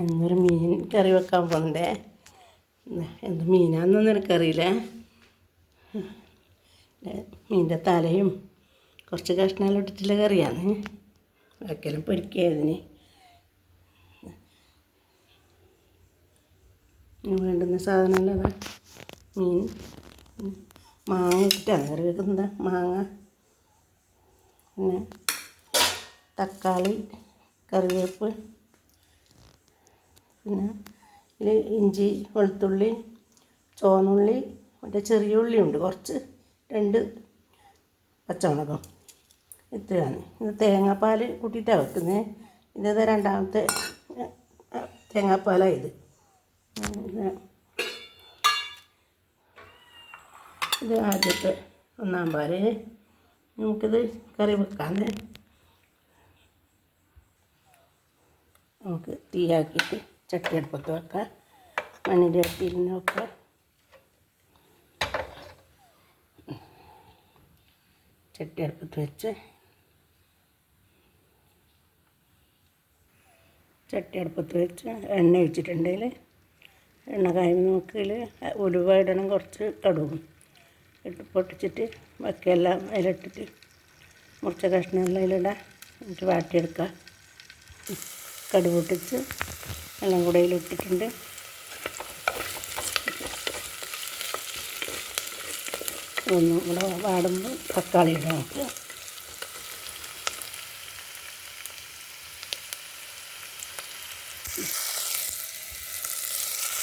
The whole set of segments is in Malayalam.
എന്നൊരു മീൻ കറി വെക്കാൻ പോകണ്ടേ. എന്ത് മീനാണെന്നൊന്നും എനിക്കറിയില്ല. മീനിൻ്റെ തലയും കുറച്ച് കഷ്ണമെല്ലാം ഇട്ടിട്ടുള്ള കറിയാണ്. ബാക്കിയെല്ലാം പൊരിക്കാതിന് വേണ്ടുന്ന സാധനമെല്ലാം അതാ. മീൻ മാങ്ങ ഇട്ടിട്ടാണ് കറി വെക്കുന്നത്. മാങ്ങ, പിന്നെ തക്കാളി, കറിവേപ്പ്, പിന്നെ ഇതിൽ ഇഞ്ചി, വെളുത്തുള്ളി, ചുവന്നുള്ളി, മറ്റേ ചെറിയ ഉള്ളിയുണ്ട് കുറച്ച്, 2 പച്ചമുളകും. ഇത്രയാണ്. ഇത് തേങ്ങാപ്പാൽ കൂട്ടിയിട്ടാണ് വെക്കുന്നത്. ഇത് രണ്ടാമത്തെ തേങ്ങാപ്പാലാണ് ഇത്. ഇത് ആദ്യത്തെ 1-ാം പാൽ. നമുക്കിത് കറി വെക്കാൻ നമുക്ക് തീയാക്കിയിട്ട് ചട്ടി അടുപ്പത്ത് വെക്കാം. മണ്ണിൻ്റെ ചട്ടിയിൽ നിന്ന് വെക്കാം. ചട്ടി അടുപ്പത്ത് വെച്ച് എണ്ണ ഒഴിച്ചിട്ടുണ്ടെങ്കിൽ എണ്ണ കായുമ്പോൾ നമുക്കിതിൽ ഉലുവ ഇടണം, കുറച്ച് കടുകും ഇട്ട് പൊട്ടിച്ചിട്ട് ബാക്കിയെല്ലാം അതിലിട്ടിട്ട് മുറിച്ച കഷ്ണമെല്ലാം അതിലിടാം. എന്നിട്ട് വാട്ടിയെടുക്കുക. കടുക് പൊട്ടിച്ച് എല്ലാം കൂടെ അതിലിട്ടിട്ടുണ്ട്. ഒന്നും കൂടെ വാടുമ്പോൾ തക്കാളി ഇടാം. നമുക്ക്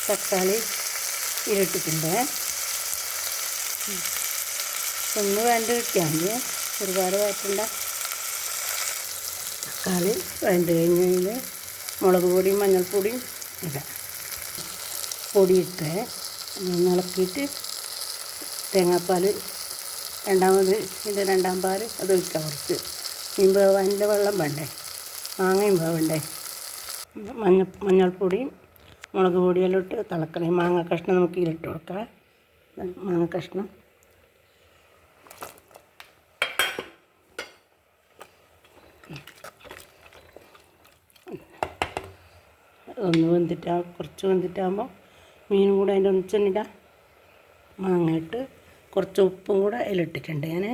തക്കാളി ഇതിലിട്ടിട്ടുണ്ട്. ഒന്ന് വേണ്ട കിട്ടിയാൽ മതി, ഒരുപാട് വഴറ്റണ്ട. തക്കാളി വെന്ത് കഴിഞ്ഞാൽ മുളക് പൊടിയും മഞ്ഞൾപ്പൊടിയും ഇടാം. പൊടിയിട്ട് ഇളക്കിയിട്ട് തേങ്ങാപ്പാൽ രണ്ടാമത് ഇതിൻ്റെ 2-ാം പാൽ അത് ഒഴിക്കാം. കുറച്ച് മീൻ വേവാൻ്റെ വെള്ളം വേണ്ടേ, മാങ്ങയും വേവണ്ടേ. മഞ്ഞൾപ്പൊടിയും മുളക് പൊടിയെല്ലാം ഇട്ട് തിളക്കണേ. മാങ്ങ കഷ്ണം നമുക്ക് ഇതിലിട്ട് കൊടുക്കാം. മാങ്ങ കഷ്ണം ഒന്ന് കുറച്ച് വെന്തിട്ടാകുമ്പോൾ മീനും കൂടെ അതിൻ്റെ ഒന്നിച്ചെന്നിടാം. മാങ്ങ ഇട്ട് കുറച്ച് ഉപ്പും കൂടെ അതിലിട്ടിട്ടുണ്ട് ഞാൻ.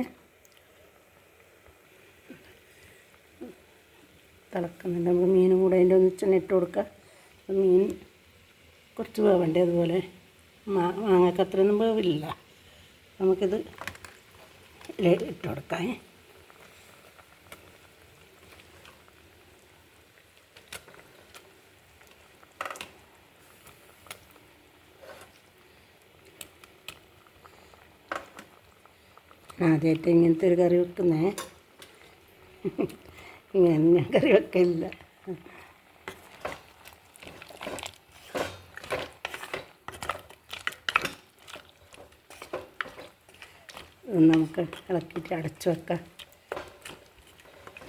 തിളക്കുന്നുണ്ട്. നമുക്ക് മീനും കൂടെ അതിൻ്റെ ഒന്നിച്ചെന്നെ ഇട്ട് കൊടുക്കുക. മീൻ കുറച്ച് വേവണ്ടേ. അതുപോലെ മാങ്ങക്ക് അത്രയൊന്നും വേവില്ല. നമുക്കിത് ഇട്ട് കൊടുക്കാം. ആദ്യമായിട്ട് ഇങ്ങനത്തെ ഒരു കറി വെക്കുന്നേ. ഇങ്ങനെ ഞാൻ കറി വെക്കില്ല. നമുക്ക് ഇളക്കിയിട്ട് അടച്ച് വെക്കാം.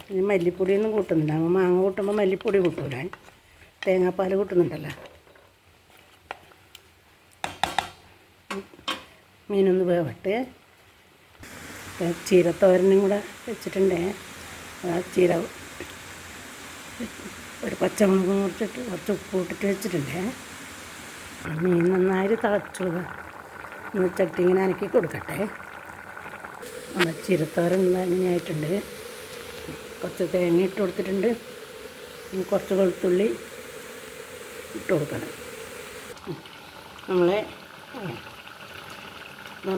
ഇനി മല്ലിപ്പൊടിയൊന്നും കൂട്ടുന്നില്ല. മാങ്ങ കൂട്ടുമ്പോൾ മല്ലിപ്പൊടി കൂട്ടൂല. തേങ്ങാപ്പാൽ കൂട്ടുന്നുണ്ടല്ലോ. മീനൊന്ന് വേവട്ടെ. ചീരത്തോരനും കൂടെ വെച്ചിട്ടുണ്ടേ. ചീര ഒരു പച്ചമുളക് മുറിച്ചിട്ട് കുറച്ച് ഉപ്പ് ഇട്ടിട്ട് വെച്ചിട്ടുണ്ടേ. മീൻ നന്നായിട്ട് തിളച്ചു. ചട്ടി ഇങ്ങനെ അനക്കി കൊടുക്കട്ടെ. ചീരത്തോരൻ നന്നായിട്ടുണ്ട്. കുറച്ച് തേങ്ങ ഇട്ട് കൊടുത്തിട്ടുണ്ട്. കുറച്ച് വെളുത്തുള്ളി ഇട്ട് കൊടുക്കണം. നമ്മളെ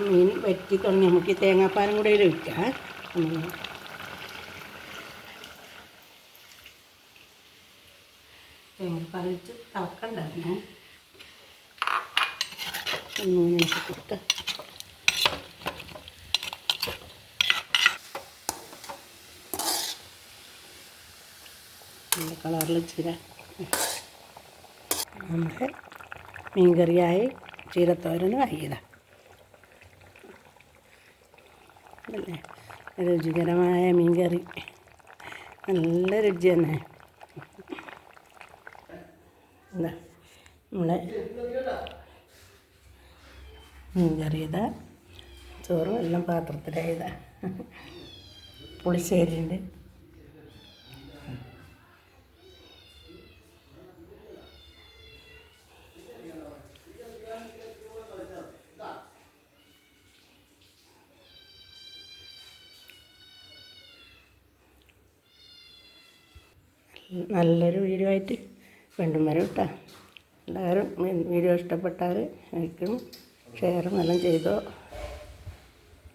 മീൻ വറ്റി തുടങ്ങി. നമുക്ക് ഈ തേങ്ങാപ്പാലും കൂടെ ഒഴിക്കാം. തേങ്ങാപ്പാൽ വെച്ച് തിളക്കണ്ടായിരുന്നു. ഒന്നും കൊടുത്ത് നല്ല കളറിൽ ചീര നമ്മുടെ മീൻകറിയായി, ചീരത്തോരനും ആയിതാ. അല്ലേ രുചികരമായ മീൻകറി. നല്ല രുചി തന്നെ. എന്താ നമ്മളെ മീൻകറി ഇതാ. ചോറും എല്ലാം പാത്രത്തിലായതാ. പുളിശ്ശേരിയുണ്ട്. നല്ലൊരു വീഡിയോ ആയിട്ട് വീണ്ടും വരും കേട്ടോ. എല്ലാവരും വീഡിയോ ഇഷ്ടപ്പെട്ടാൽ ലൈക്കും ഷെയറും എല്ലാം ചെയ്തോ.